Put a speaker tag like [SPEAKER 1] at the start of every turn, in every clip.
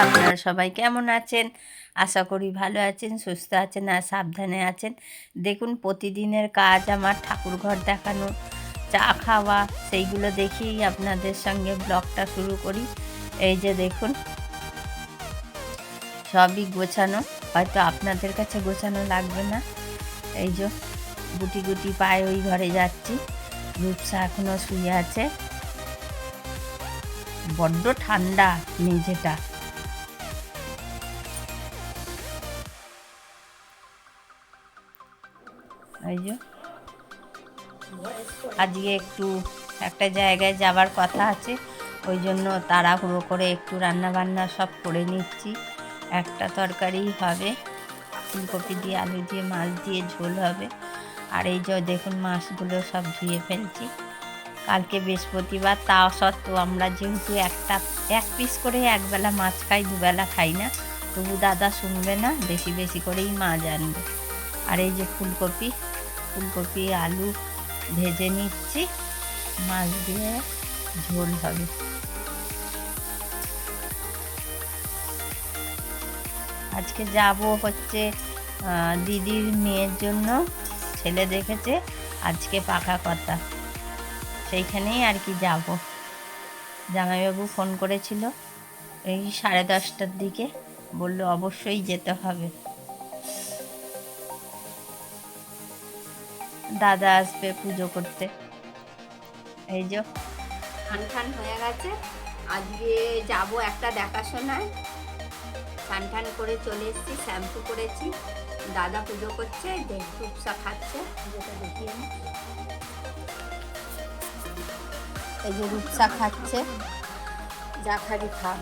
[SPEAKER 1] আপনারা সবাই কেমন আছেন? আশা করি ভালো আছেন, সুস্থ আছেন আর সাবধানে আছেন। দেখুন প্রতিদিনের কাজ আমার ঠাকুরঘর দেখানো, চা খাওয়া, সেইগুলো দেখেই আপনাদের সঙ্গে ব্লগটা শুরু করি। এই যে দেখুন সবই গোছানো, হয়তো আপনাদের কাছে গোছানো লাগবে না। এই যে গুটি গুটি পায়ে ওই ঘরে যাচ্ছি, রূপসা এখনও শুয়ে আছে। বড্ড ঠান্ডা মেঝেটা। এই যে আজকে একটু একটা জায়গায় যাবার কথা আছে, ওই জন্য তাড়াহুড়ো করে একটু রান্না বান্না সব করে নিচ্ছি। একটা তরকারি হবে, ফুলকপি দিয়ে আলু দিয়ে মাছ দিয়ে ঝোল হবে। আর এই যে দেখুন মাছগুলো সব ধুয়ে ফেলছি। কালকে বৃহস্পতিবার, তা সত্ত্বেও আমরা যেহেতু এক পিস করে একবেলা মাছ খাই, দুবেলা খাই না, তবু দাদা শুনবে না, বেশি বেশি করেই মাছ আনবে। আর এই যে ফুলকপি আলু ভেজে নিচ্ছি, মাছ দিয়ে ঝোল হবে। আজকে যাব হচ্ছে দিদির মেয়ের জন্য, ছেলে দেখেছে আজকে পাকা কথা, সেইখানেই আর কি যাব। জামাইবাবু ফোন করেছিল এই 10:30টার দিকে, বলল অবশ্যই যেতে হবে। দাদা আসবে পুজো করতে। এই যে ঠান হয়ে গেছে, আজকে যাব একটা দেখাশোনায়। ঠান করে চলে এসেছি, শ্যাম্পু করেছি, দাদা পুজো করছে, রূপসা খাচ্ছে, পুজোটা দেখিয়ে নি। এই যে রূপসা খাচ্ছে, যা খাবি খা।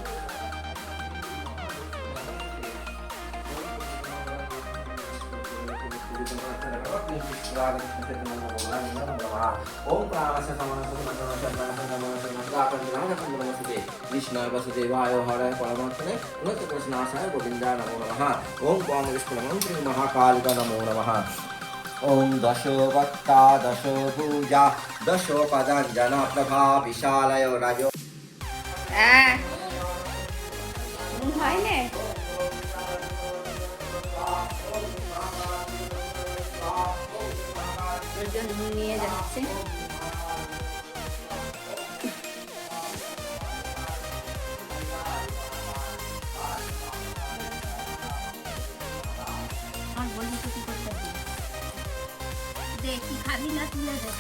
[SPEAKER 2] কৃষ্ণায় বাসুদেবায় হরায় পরমাত্মনে উন্নতকৃষ্ণাশায় গোবিন্দায় নমো নমঃ। ওম কংগ্রেসমন্ত্রী মহাকালিকা নমো নমঃ। ওম দশবক্তা দশভুজা দশপদাঞ্জনা প্রভা বিশালয় রাজ।
[SPEAKER 1] নিয়ে যাচ্ছে। কি খাবি না তুলে দে।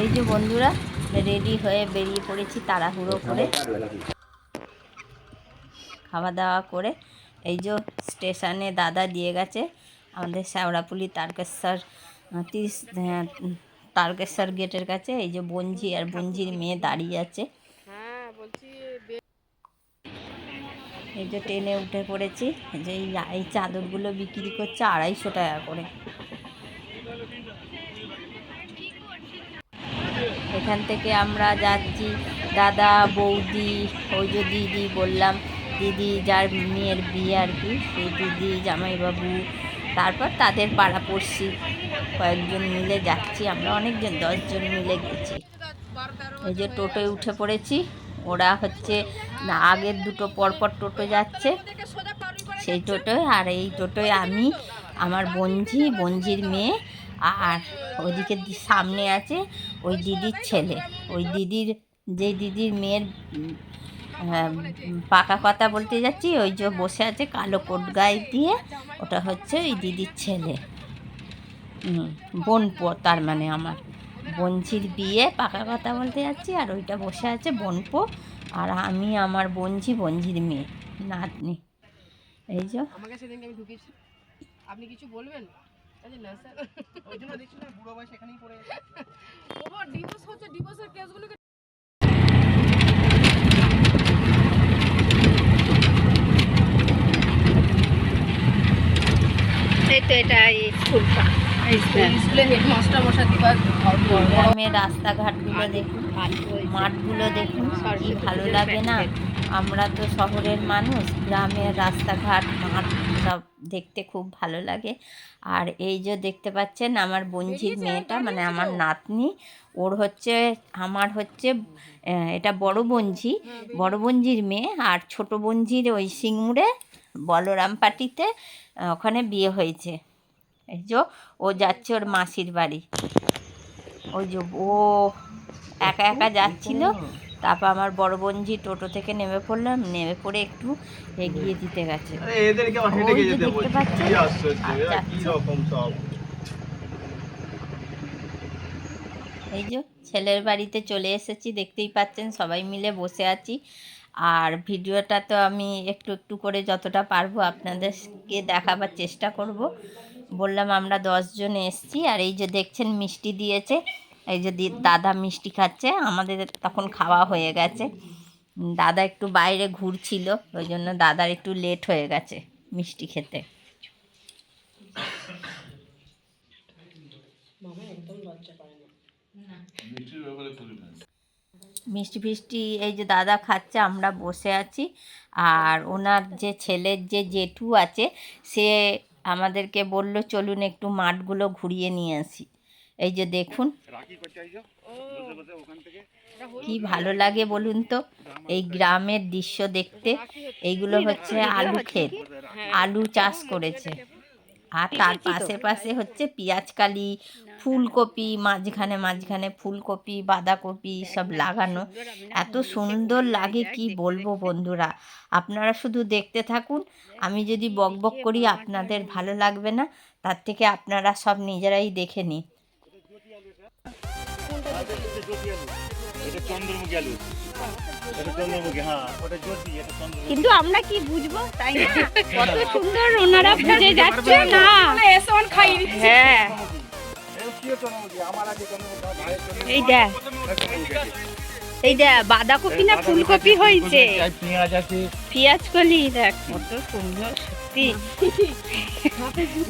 [SPEAKER 1] এই যে বন্ধুরা রেডি হয়ে বেরিয়ে পড়েছি তাড়াহুড়ো করে, খাওয়া দাওয়া করে। এই যে স্টেশনে দাদা দিয়ে গেছে আমাদের শেওড়াপুলি তারকেশ্বর গেটের কাছে। এই যে বঞ্জি আর বঞ্জির মেয়ে দাঁড়িয়ে আছে। এই যে ট্রেনে উঠে পড়েছি। যে এই চাদরগুলো বিক্রি করছে 250 টাকা করে। এখান থেকে আমরা যাচ্ছি, দাদা বৌদি, ওই যে দিদি বললাম, দিদি যার মেয়ের বিয়ে আর কি, সেই দিদি, জামাইবাবু, তারপর তাদের পাড়াপড়শি কয়েকজন মিলে যাচ্ছি। আমরা অনেকজন, 10 জন মিলে গেছি। এই যে টোটোয় উঠে পড়েছি। ওরা হচ্ছে আগের দুটো পরপর টোটো যাচ্ছে, সেই টোটোয়, আর এই টোটোয় আমি, আমার বঞ্জির মেয়ে, আর ওইদিকে সামনে আছে ওই দিদির ছেলে, ওই দিদির, যে দিদির মেয়ের পাকা কথা বলতে যাচ্ছি, ওই যে বসে আছে কালো কোট গায়ে দিয়ে, ওটা হচ্ছে ওই দিদির ছেলে, বোনপো, তার মানে আমার বঞ্জির বিয়ে, পাকা কথা বলতে যাচ্ছি, আর ওইটা বসে আছে বোনপো, আর আমি আমার বঞ্জির মেয়ে, নাতনি। এই যে আমাকে সেদিনকে আমি ঢুকেছি, আপনি কিছু বলবেন? না স্যার, ওই জন্য দেখছি না বুড়ো বয়স এখানেই পড়ে আছে। ওভার ডিভোর্স হচ্ছে, ডিভোর্সের কেসগুলোকে এই তো এটা স্কুলটা।
[SPEAKER 3] স্কুলে হেডমাস্টার বসাতে পার।
[SPEAKER 1] গ্রামের রাস্তাঘাটগুলো দেখুন, মাঠগুলো দেখুন, কি ভালো লাগে না? আমরা তো শহরের মানুষ, গ্রামের রাস্তাঘাট মাঠ সব দেখতে খুব ভালো লাগে। আর এই যে দেখতে পাচ্ছেন আমার বোনঝির মেয়েটা, মানে আমার নাতনি, ওর হচ্ছে আমার হচ্ছে এটা বড় বোনঝির মেয়ে, আর ছোট বোনঝির ওই সিংমুড়ে বলরাম পাটিতে ওখানে বিয়ে হয়েছে। এই যে ও যাচ্ছে ওর মাসির বাড়ি, ওই যে ও একা একা যাচ্ছিল, তারপর আমার বড় বোনঝি টোটো থেকে নেমে পড়লাম, নেমে পড়ে একটু এগিয়ে দিতে গেছে। ওই যে দেখতে পাচ্ছেন আর যাচ্ছে। এই যে ছেলের বাড়িতে চলে এসেছি, দেখতেই পাচ্ছেন সবাই মিলে বসে আছি। আর ভিডিওটা তো আমি একটু একটু করে যতটা পারবো আপনাদেরকে দেখাবার চেষ্টা করব। বললাম আমরা 10 জন এসছি, আর এই যে দেখছেন মিষ্টি দিয়েছে, এই যে দাদা মিষ্টি খাচ্ছে, আমাদের তখন খাওয়া হয়ে গেছে। দাদা একটু বাইরে ঘুরছিল, ওই জন্য দাদার একটু লেট হয়ে গেছে মিষ্টি খেতে। মিষ্টি ফিষ্টি এই যে দাদা খাচ্ছে, আমরা বসে আছি। আর ওনার যে ছেলের যে জেঠু আছে, সে আমাদেরকে বলল চলুন একটু মাঠগুলো ঘুরিয়ে নিয়ে আসি। এই যে দেখুন কি ভালো লাগে বলুন তো এই গ্রামের দৃশ্য দেখতে। এইগুলো হচ্ছে আলু ক্ষেত, আলু চাষ করেছে। আর তার পাশে পাশে হচ্ছে পেঁয়াজকালি, ফুলকপি, মাঝখানে মাঝখানে ফুলকপি, বাঁধাকপি সব লাগানো। এত সুন্দর লাগে কি বলবো বন্ধুরা, আপনারা শুধু দেখতে থাকুন। আমি যদি বক বক করি আপনাদের ভালো লাগবে না, তার থেকে আপনারা সব নিজেরাই দেখে নিন।
[SPEAKER 4] কিন্তু আমরা কি বুঝবো, তাই না? কত সুন্দর ওনারা বুঝে যাচ্ছে না। হ্যাঁ এই দেখ বাঁধাকপি না ফুলকপি হয়েছে, পেঁয়াজ কলি দেখ কত সুন্দর সত্যি।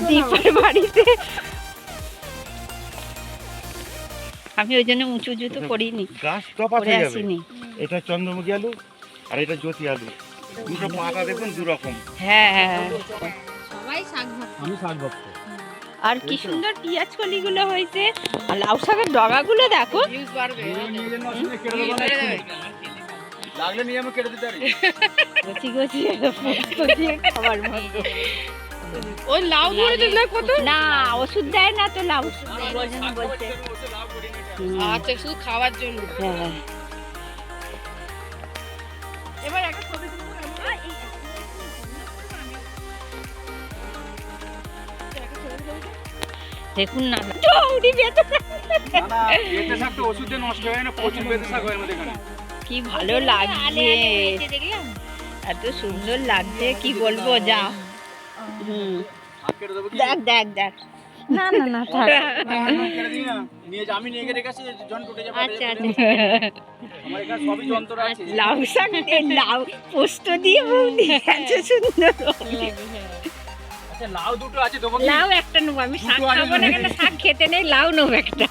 [SPEAKER 4] দীপার বাড়িতে আমি ওই জন্য উঁচু জুতো করিনি, করে আসিনি।
[SPEAKER 5] এটা চন্দ্রমুখী আলু আর এটা জ্যোতি আলু, দুটো পাতা দেখুন দু রকম।
[SPEAKER 4] হ্যাঁ
[SPEAKER 3] সবাই শাক
[SPEAKER 5] আমি শাক ভক্ত।
[SPEAKER 4] আর কি সুন্দর পেঁয়াজ কলিগুলো হয়েছে, আর লাউ শাকের ডগাগুলো দেখো।
[SPEAKER 5] লাগলে নিয়ে আমি কেটে দিতে পারি।
[SPEAKER 4] গছি গছি পোস্ত দিয়ে খাবার মতো।
[SPEAKER 3] ওই লাউ ধরে দিল কত
[SPEAKER 4] না ওষুধ দেয় না তো, লাউ বলছে।
[SPEAKER 3] আচ্ছা শুধু খাওয়ার জন্য।
[SPEAKER 4] হ্যাঁ
[SPEAKER 3] এবার একটা ছবি তুলবো
[SPEAKER 4] দেখুন না চৌড়ি বেঁধে
[SPEAKER 5] বেঁচে থাকতে ওষুধ দিয়ে নষ্ট হয় না, প্রচুর বেঁচে থাক হয় আমাদের এখানে।
[SPEAKER 4] কি ভালো লাগছে, এত সুন্দর লাগছে কি বলবো। যা দেখ দেখ দেখ না না না থাক।
[SPEAKER 5] আমি নিয়ে গিয়ে রেখেছি, জন টুটে যাবে।
[SPEAKER 4] আচ্ছা
[SPEAKER 5] আমার এখানে সবই যন্ত্র আছে।
[SPEAKER 4] লাউ শাক লাউ পোস্ত দিয়ে বৌদি এত সুন্দর।
[SPEAKER 5] আচ্ছা লাউ দুটো আছে দেবো কি?
[SPEAKER 4] লাউ একটা নেবো, আমি শাক খাবো না, কেন শাক খেতে নেই, লাউ নেবো একটা।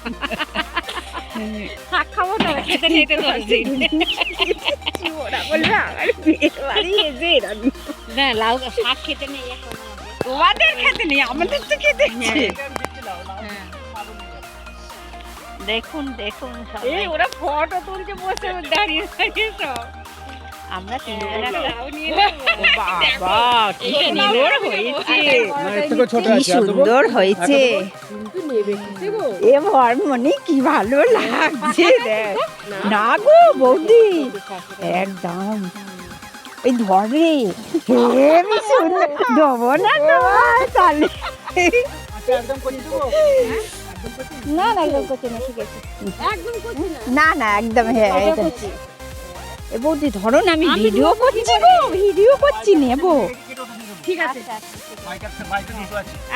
[SPEAKER 4] শাক খাবো না, খেতে নেই তো 10 দিন। ওরা বলবে আমার বিয়ে বাড়ি এসে না লাউ শাক খেতে নেই, এখন তোমাদের খেতে নেই, আমাদের তো খেতে নেই। দেখুন দেখুন এই ওরা ফটো তুলছে বসে দাঁড়িয়ে দাঁড়িয়ে সব। আমরা তিনজনে লাউ নিয়ে নেবো। বাবা কি সুন্দর হয়েছে, কি সুন্দর হয়েছে। এ ভরমনি কি ভালো লাগছে দেখ না গো বৌদি, একদম এই ধরে হেবি সুন্দর দেবো না তোমার তাহলে। না না একদম করছি না, ঠিক আছে না না একদম। হ্যাঁ এ বৌদি ধরো না, আমি ভিডিও করছি গো, ভিডিও করছি নেবো। ঠিক আছে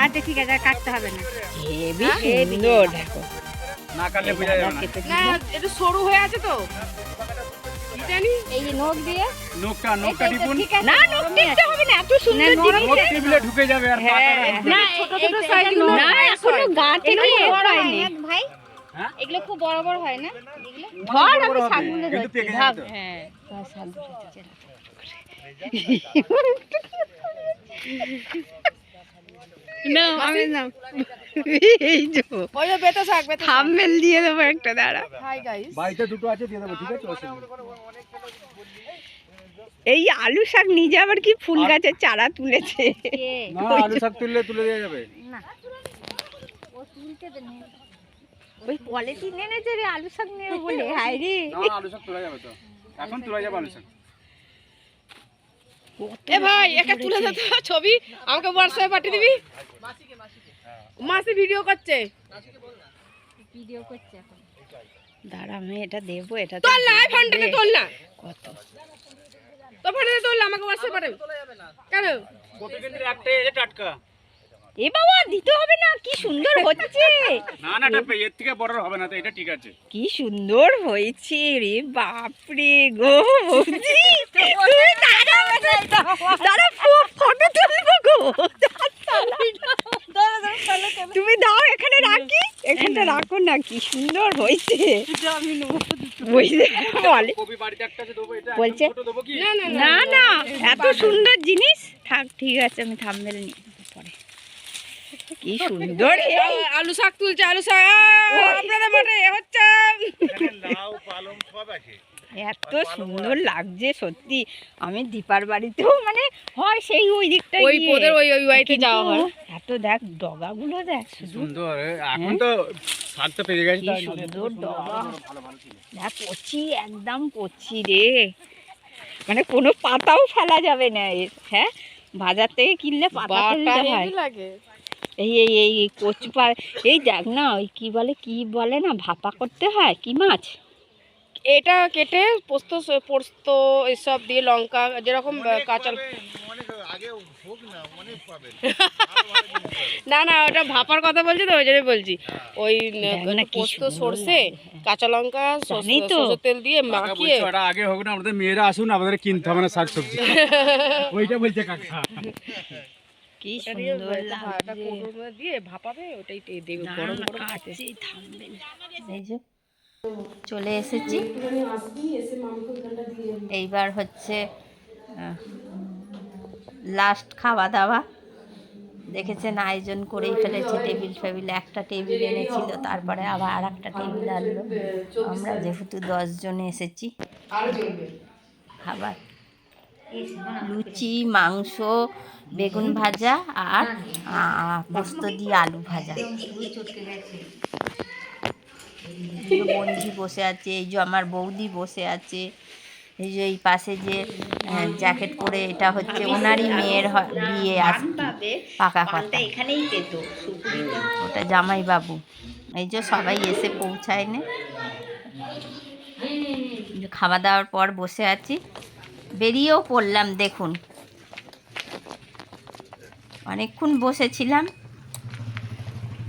[SPEAKER 4] আচ্ছা ঠিক আছে, কাটতে হবে না। হেবি সুন্দর দেখো,
[SPEAKER 5] না কাটলে বোঝা যাবে না।
[SPEAKER 3] না, এটা সরু হয়ে আছে তো। জানি
[SPEAKER 4] এই যে নখ দিয়ে
[SPEAKER 5] নোকটা টিপুন।
[SPEAKER 4] না নখ টিপতে হবে না, এত সুন্দর জিনিস।
[SPEAKER 5] নোক টিপলে ঢুকে যাবে আর পাতাটা ঢুকবে
[SPEAKER 4] না
[SPEAKER 5] না।
[SPEAKER 3] ছোট ছোট সাইজগুলো
[SPEAKER 4] না এখনো গা থেকে হয়নি।
[SPEAKER 3] ভাই
[SPEAKER 5] হ্যাঁ?
[SPEAKER 3] এগুলো খুব বড় বড় হয় না এগুলো
[SPEAKER 4] ধর আমি শাকগুলো
[SPEAKER 5] কিন্তু
[SPEAKER 4] ধরছি,
[SPEAKER 5] পেকে
[SPEAKER 4] ভাগ।
[SPEAKER 5] যাবে তো।
[SPEAKER 4] হ্যাঁ ধর শাকগুলো ধরছি। না আমি না এই যে
[SPEAKER 3] ওই যে বেতে শাক
[SPEAKER 4] থাম্বনেল দিয়ে দেবো একটা, দাঁড়া।
[SPEAKER 3] হাই গাইস
[SPEAKER 5] বাড়িতে দুটো আছে দিয়ে দেবো, ঠিক আছে? অসুবিধা নেই।
[SPEAKER 4] এই আলু শাক নিজে আবার কি ফুল গাছের চারা তুলেছে।
[SPEAKER 5] না আলু শাক তুলে দেওয়া যাবে।
[SPEAKER 4] ওই পলিথিন এনেছে রে আলু শাক নেবে বলে, হায় রে।
[SPEAKER 5] না আলু শাক তোলা যাবে তো, এখন তোলা যাবে আলু শাক।
[SPEAKER 3] এ ভাই একটা তুলে দে তো ছবি আমাকে হোয়াটসঅ্যাপে পাঠিয়ে দিবি মাসি ভিডিও করছে
[SPEAKER 4] দাঁড়া আমি এটা দেবো, এটা
[SPEAKER 3] তোর লাইভ হান্ড্রেডে তোল না
[SPEAKER 4] কত
[SPEAKER 3] তো ফাটাতে তোল আমাকে হোয়াটসঅ্যাপে পাঠাবি কেন
[SPEAKER 5] প্রতিদিনের একটাই আছে টাটকা।
[SPEAKER 4] এ বাবা দিতে হবে না, কি সুন্দর হচ্ছে।
[SPEAKER 5] না না এটা এর থেকে বড় হবে না তো, এটা ঠিক আছে।
[SPEAKER 4] কি সুন্দর হয়েছে রে, বাপরে গো বৌদি। তুমি দাঁড়াও, দাঁড়া ফটো তুলবো গো। তুমি দাও এখানে রাখি, এখানটা রাখো না, কি সুন্দর হয়েছে। বুঝতে বলে
[SPEAKER 5] কবি বাড়িতে একটা আছে দেবো, এটা
[SPEAKER 4] বলছে
[SPEAKER 5] ছোট দেবো কি?
[SPEAKER 4] না না এত সুন্দর জিনিস থাক, ঠিক আছে আমি থাম্বনেল নিয়ে নেবো পরে। কি সুন্দর
[SPEAKER 3] আলু শাক তুলছে আলু শাক আপনাদের মাঠে হচ্ছে
[SPEAKER 5] লাউ পালং সব আছে।
[SPEAKER 4] এত সুন্দর লাগছে সত্যি। আমি দীপার বাড়িতেও মানে হয় সেই ওই দিকটা
[SPEAKER 3] ওই পোদের ওই বাড়িতে যাওয়া হয়
[SPEAKER 4] এত দেখ ডগাগুলো দেখ শুধু,
[SPEAKER 5] সুন্দর এখন তো শাকটা পেকে গেছে
[SPEAKER 4] কি সুন্দর ডগা দেখ, কচি একদম কচি রে, মানে কোনো পাতাও ফেলা যাবে না এর। হ্যাঁ বাজার থেকে কিনলে পাতা ফেলতে হয়।
[SPEAKER 3] লাগে
[SPEAKER 4] এই এই এই এই কচু এই দেখ না, ওই কি বলে না, ভাপা করতে হয় কি মাছ,
[SPEAKER 3] এটা কেটে পোস্ত পোস্ত এসব দিয়ে লঙ্কা যেরকম কাঁচা না না ওটা ভাপার কথা বলছি তো ওই জন্য বলছি ওই
[SPEAKER 4] না, কি
[SPEAKER 3] পোস্ত
[SPEAKER 4] সুন্দর
[SPEAKER 3] সরষে কাঁচা লঙ্কা
[SPEAKER 4] জানি তো।
[SPEAKER 3] সরষের তেল দিয়ে মাখিয়ে
[SPEAKER 5] ওটা আগে হোক না, আমাদের মেয়েরা আসুন, আমাদের কিনতে হবে না শাক সবজি। ওইটা বলছে কাকা।
[SPEAKER 4] কি
[SPEAKER 3] এটা দিয়ে
[SPEAKER 4] সুন্দর
[SPEAKER 3] একটা
[SPEAKER 4] লাগছে।
[SPEAKER 3] কৌটোর মধ্যে দিয়ে ভাপাবে ওটাই দেবে
[SPEAKER 4] না,
[SPEAKER 3] গরম
[SPEAKER 4] না,
[SPEAKER 3] গরম খেতে।
[SPEAKER 4] কাটছি, থামবেন।
[SPEAKER 1] এই যে চলে এসেছি, এইবার হচ্ছে লাস্ট খাওয়া দাওয়া। দেখেছেন আয়োজন করেই ফেলেছে, টেবিল ফেবিল, একটা টেবিল এনেছিল, তারপরে আবার আর একটা টেবিল আনলো। আমরা যেহেতু 10 জন এসেছি, খাবার লুচি, মাংস, বেগুন ভাজা আর পোস্ত দিয়ে আলু ভাজা। এই যে বন্ধি বসে আছে, এই যে আমার বৌদি বসে আছে, এই যে এই পাশে যে জ্যাকেট পরে, এটা হচ্ছে ওনারই মেয়ের বিয়ে আসবে পাকা কথা,
[SPEAKER 4] এখানেই পেত
[SPEAKER 1] ওটা জামাইবাবু। এই যে সবাই এসে পৌঁছায় নে, খাওয়া দাওয়ার পর বসে আছি, বেরিয়েও পড়লাম। দেখুন অনেকক্ষণ বসেছিলাম,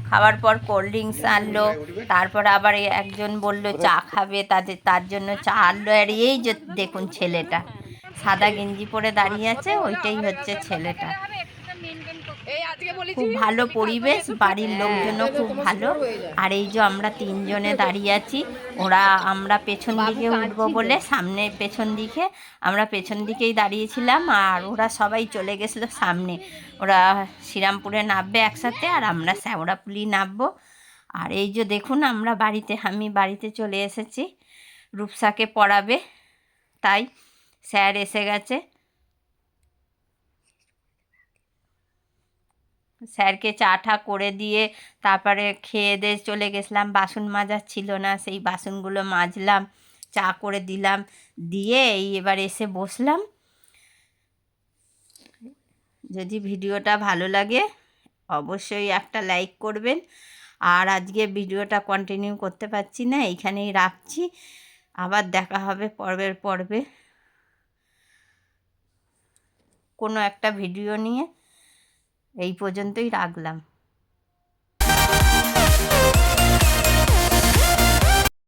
[SPEAKER 1] খাওয়ার পর কোল্ড ড্রিঙ্কস আনলো, তারপর আবার একজন বলল চা খাবে, তার জন্য চা আনলো। আর এই যে দেখুন ছেলেটা সাদা গেঞ্জি পরে দাঁড়িয়ে আছে, ওইটাই হচ্ছে ছেলেটা। খুব ভালো পরিবেশ, বাড়ির লোকজনও খুব ভালো। আর এই যে আমরা 3 জনে দাঁড়িয়ে আছি, আমরা পেছন দিকে উঠবো বলে সামনে পেছন দিকে, আমরা পেছন দিকেই দাঁড়িয়েছিলাম, আর ওরা সবাই চলে গেছিলো সামনে। ওরা শ্রীরামপুরে নামবে একসাথে, আর আমরা শ্যাওড়াপুলি নামবো। আর এই যে দেখুন আমি বাড়িতে চলে এসেছি, রূপসাকে পড়াবে, তাই স্যার এসে গেছে। স্যারকে চা টা করে দিয়ে তারপরে খেয়ে দিয়ে চলে গেছিলাম। বাসন মাজার ছিল না, সেই বাসনগুলো মাজলাম, চা করে দিলাম, দিয়ে এবার এসে বসলাম। যদি ভিডিওটা ভালো লাগে অবশ্যই একটা লাইক করবেন। আর আজকে ভিডিওটা কন্টিনিউ করতে পারছি না, এইখানেই রাখছি, আবার দেখা হবে পরের পর্বে কোনো একটা ভিডিও নিয়ে। এই পর্যন্তই রাখলাম।